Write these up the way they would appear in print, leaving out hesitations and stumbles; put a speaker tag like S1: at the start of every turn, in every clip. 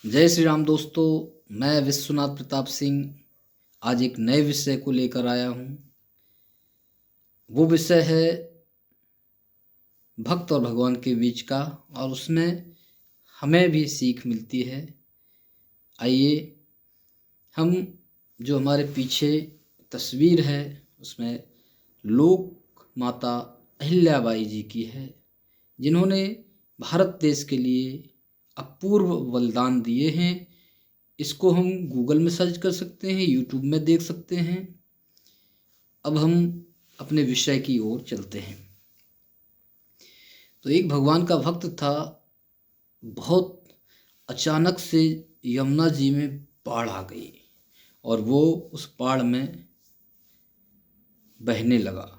S1: जय श्री राम दोस्तों। मैं विश्वनाथ प्रताप सिंह आज एक नए विषय को लेकर आया हूँ। वो विषय है भक्त और भगवान के बीच का, और उसमें हमें भी सीख मिलती है। आइए हम जो हमारे पीछे तस्वीर है उसमें लोक माता अहिल्याबाई जी की है, जिन्होंने भारत देश के लिए अपूर्व बलिदान दिए हैं। इसको हम गूगल में सर्च कर सकते हैं, यूट्यूब में देख सकते हैं। अब हम अपने विषय की ओर चलते हैं। तो एक भगवान का भक्त था। बहुत अचानक से यमुना जी में बाढ़ आ गई और वो उस बाढ़ में बहने लगा।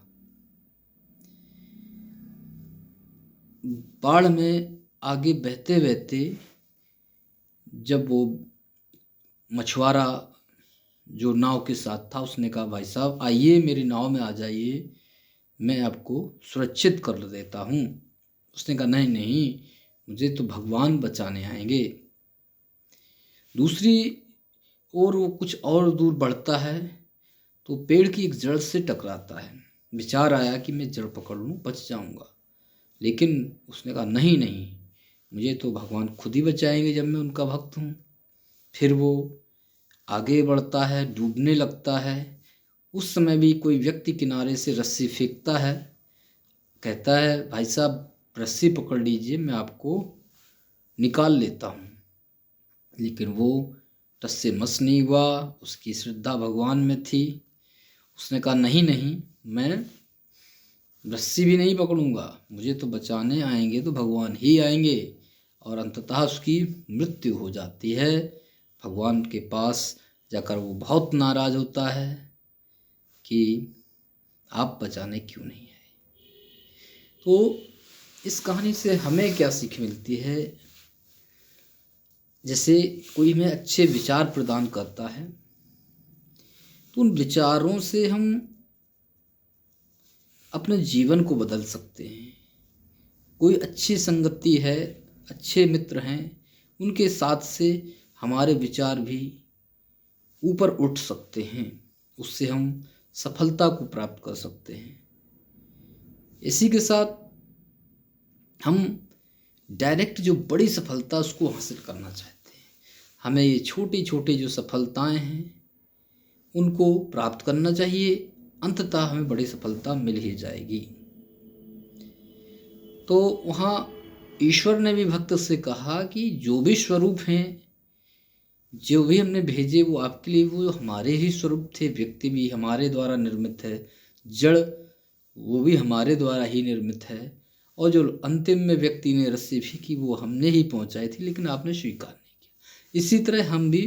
S1: बाढ़ में आगे बहते बहते जब वो मछुआरा जो नाव के साथ था उसने कहा, भाई साहब आइए मेरी नाव में आ जाइए, मैं आपको सुरक्षित कर देता हूँ। उसने कहा, नहीं नहीं, मुझे तो भगवान बचाने आएंगे। दूसरी ओर वो कुछ और दूर बढ़ता है तो पेड़ की एक जड़ से टकराता है। विचार आया कि मैं जड़ पकड़ लूँ, बच जाऊँगा, लेकिन उसने कहा, नहीं नहीं, मुझे तो भगवान खुद ही बचाएंगे जब मैं उनका भक्त हूँ। फिर वो आगे बढ़ता है, डूबने लगता है। उस समय भी कोई व्यक्ति किनारे से रस्सी फेंकता है, कहता है, भाई साहब रस्सी पकड़ लीजिए, मैं आपको निकाल लेता हूँ। लेकिन वो टस से मस नहीं हुआ, उसकी श्रद्धा भगवान में थी। उसने कहा, नहीं नहीं, मैं रस्सी भी नहीं पकड़ूंगा, मुझे तो बचाने आएंगे तो भगवान ही आएंगे। और अंततः उसकी मृत्यु हो जाती है। भगवान के पास जाकर वो बहुत नाराज होता है कि आप बचाने क्यों नहीं आए। तो इस कहानी से हमें क्या सीख मिलती है? जैसे कोई हमें अच्छे विचार प्रदान करता है तो उन विचारों से हम अपने जीवन को बदल सकते हैं। कोई अच्छी संगति है, अच्छे मित्र हैं, उनके साथ से हमारे विचार भी ऊपर उठ सकते हैं, उससे हम सफलता को प्राप्त कर सकते हैं। इसी के साथ हम डायरेक्ट जो बड़ी सफलता उसको हासिल करना चाहते हैं, हमें ये छोटी छोटी जो सफलताएं हैं उनको प्राप्त करना चाहिए। अंततः हमें बड़ी सफलता मिल ही जाएगी। तो वहाँ ईश्वर ने भी भक्त से कहा कि जो भी स्वरूप हैं, जो भी हमने भेजे वो आपके लिए, वो हमारे ही स्वरूप थे। व्यक्ति भी हमारे द्वारा निर्मित है, जड़ वो भी हमारे द्वारा ही निर्मित है, और जो अंतिम में व्यक्ति ने रस्सी फेंकी वो हमने ही पहुंचाई थी, लेकिन आपने स्वीकार नहीं किया। इसी तरह हम भी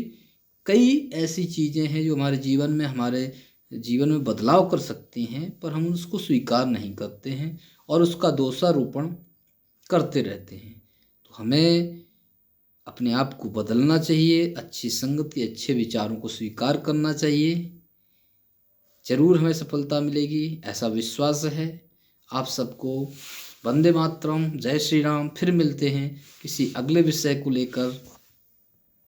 S1: कई ऐसी चीज़ें हैं जो हमारे जीवन में बदलाव कर सकती हैं, पर हम उसको स्वीकार नहीं करते हैं और उसका दोषारोपण करते रहते हैं। तो हमें अपने आप को बदलना चाहिए, अच्छी संगति, अच्छे विचारों को स्वीकार करना चाहिए। जरूर हमें सफलता मिलेगी, ऐसा विश्वास है। आप सबको वंदे मातरम, जय श्री राम। फिर मिलते हैं किसी अगले विषय को लेकर।